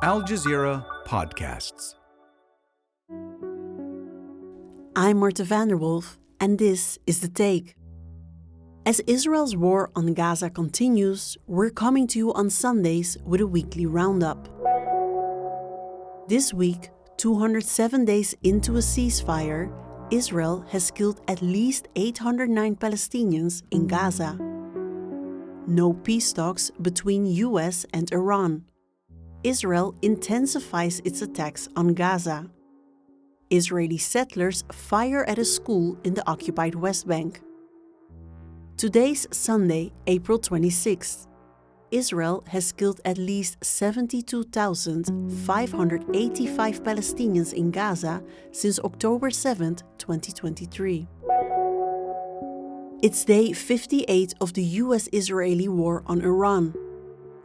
Al Jazeera Podcasts. I'm Marthe, and this is The Take. As Israel's war on Gaza continues, we're coming to you on Sundays with a weekly roundup. This week, 207 days into a ceasefire, Israel has killed at least 809 Palestinians in Gaza. No peace talks between US and Iran. Israel intensifies its attacks on Gaza. Israeli settlers fire at a school in the occupied West Bank. Today's Sunday, April 26th. Israel has killed at least 72,585 Palestinians in Gaza since October 7, 2023. It's day 58 of the US-Israeli war on Iran.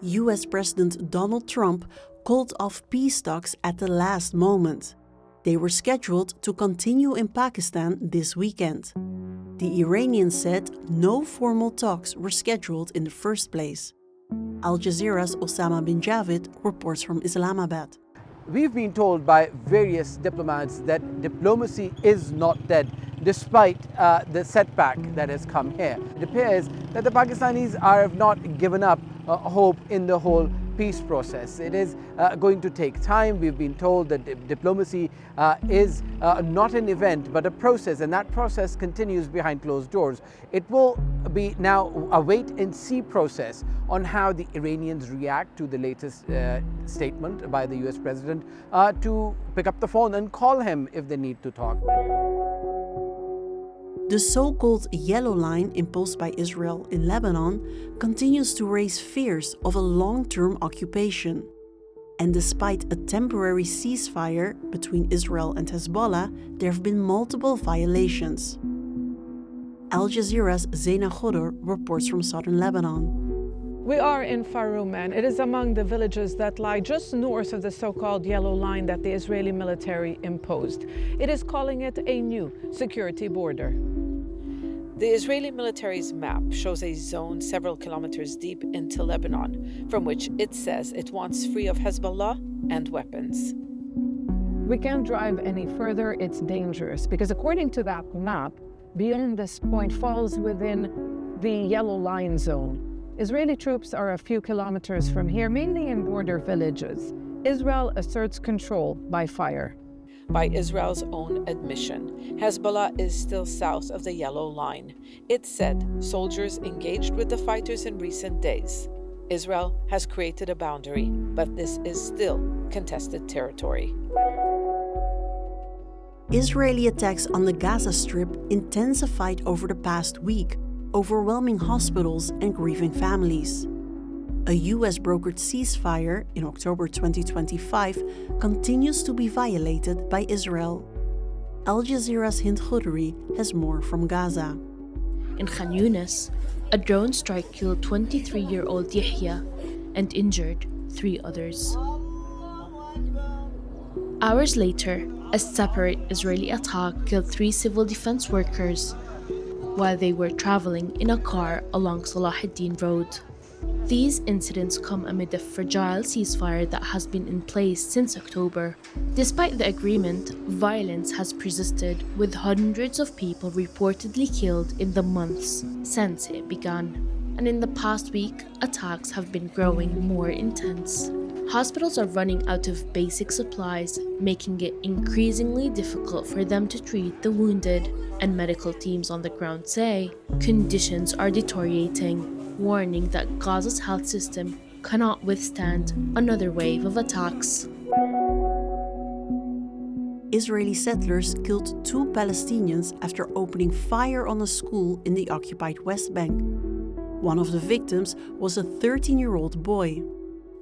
US President Donald Trump called off peace talks at the last moment. They were scheduled to continue in Pakistan this weekend. The Iranians said no formal talks were scheduled in the first place. Al Jazeera's Osama bin Javid reports from Islamabad. We've been told by various diplomats that diplomacy is not dead, despite the setback that has come here. It appears that the Pakistanis have not given up hope in the whole peace process. It is going to take time. We've been told that diplomacy is not an event but a process, and that process continues behind closed doors. It will be now a wait and see process on how the Iranians react to the latest statement by the US president to pick up the phone and call him if they need to talk. The so-called Yellow Line imposed by Israel in Lebanon continues to raise fears of a long-term occupation. And despite a temporary ceasefire between Israel and Hezbollah, there have been multiple violations. Al Jazeera's Zeina Khdor reports from southern Lebanon. We are in Faroum, and it is among the villages that lie just north of the so-called Yellow Line that the Israeli military imposed. It is calling it a new security border. The Israeli military's map shows a zone several kilometers deep into Lebanon, from which it says it wants free of Hezbollah and weapons. We can't drive any further, it's dangerous, because according to that map, beyond this point falls within the Yellow Line zone. Israeli troops are a few kilometers from here, mainly in border villages. Israel asserts control by fire. By Israel's own admission, Hezbollah is still south of the Yellow Line. It said soldiers engaged with the fighters in recent days. Israel has created a boundary, but this is still contested territory. Israeli attacks on the Gaza Strip intensified over the past week, overwhelming hospitals and grieving families. A US-brokered ceasefire in October 2025 continues to be violated by Israel. Al Jazeera's Hind has more from Gaza. In Khan Yunis, a drone strike killed 23-year-old Yahya and injured 3 others. Hours later, a separate Israeli attack killed 3 civil defense workers while they were traveling in a car along Salahuddin Road. These incidents come amid a fragile ceasefire that has been in place since October. Despite the agreement, violence has persisted, with hundreds of people reportedly killed in the months since it began. And in the past week, attacks have been growing more intense. Hospitals are running out of basic supplies, making it increasingly difficult for them to treat the wounded, and medical teams on the ground say conditions are deteriorating, warning that Gaza's health system cannot withstand another wave of attacks. Israeli settlers killed 2 Palestinians after opening fire on a school in the occupied West Bank. One of the victims was a 13-year-old boy.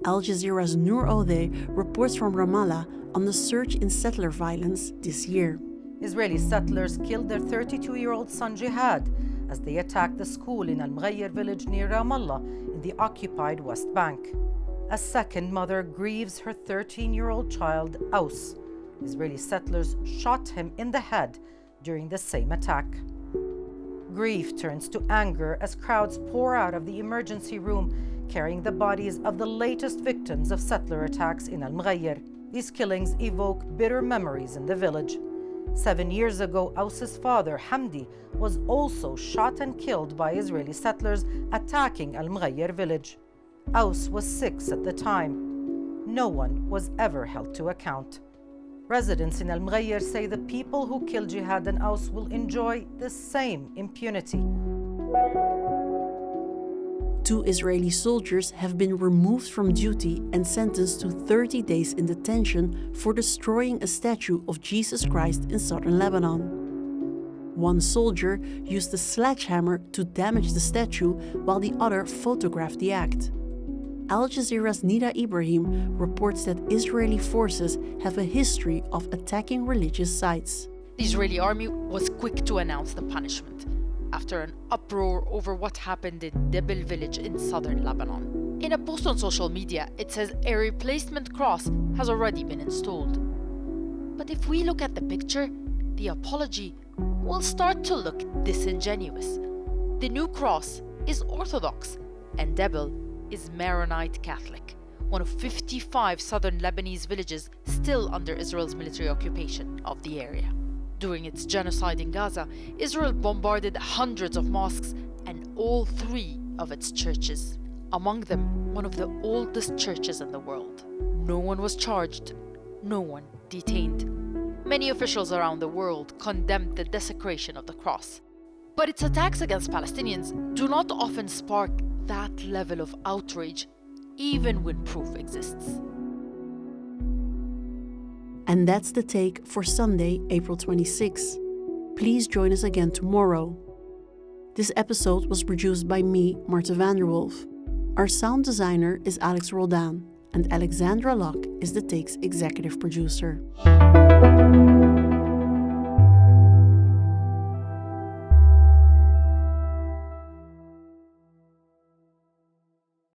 Al Jazeera's Nour Odeh reports from Ramallah on the surge in settler violence this year. Israeli settlers killed their 32-year-old son Jihad as they attacked the school in Al-Mughayyir village near Ramallah in the occupied West Bank. A second mother grieves her 13-year-old child Aus. Israeli settlers shot him in the head during the same attack. Grief turns to anger as crowds pour out of the emergency room carrying the bodies of the latest victims of settler attacks in Al-Mughayr. These killings evoke bitter memories in the village. 7 years ago, Aus's father, Hamdi, was also shot and killed by Israeli settlers attacking Al-Mughayr village. Aus was 6 at the time. No one was ever held to account. Residents in Al-Mughayr say the people who killed Jihad and Aus will enjoy the same impunity. 2 Israeli soldiers have been removed from duty and sentenced to 30 days in detention for destroying a statue of Jesus Christ in southern Lebanon. One soldier used a sledgehammer to damage the statue while the other photographed the act. Al Jazeera's Nida Ibrahim reports that Israeli forces have a history of attacking religious sites. The Israeli army was quick to announce the punishment after an uproar over what happened in Debil village in southern Lebanon. In a post on social media, it says a replacement cross has already been installed. But if we look at the picture, the apology will start to look disingenuous. The new cross is Orthodox and Debil is Maronite Catholic, one of 55 southern Lebanese villages still under Israel's military occupation of the area. During its genocide in Gaza, Israel bombarded hundreds of mosques and all 3 of its churches. Among them, one of the oldest churches in the world. No one was charged, no one detained. Many officials around the world condemned the desecration of the cross. But its attacks against Palestinians do not often spark that level of outrage, even when proof exists. And that's the take for Sunday, April 26. Please join us again tomorrow. This episode was produced by me, Marthe Vanderwolf. Our sound designer is Alex Roldan, and Alexandra Locke is the Take's executive producer.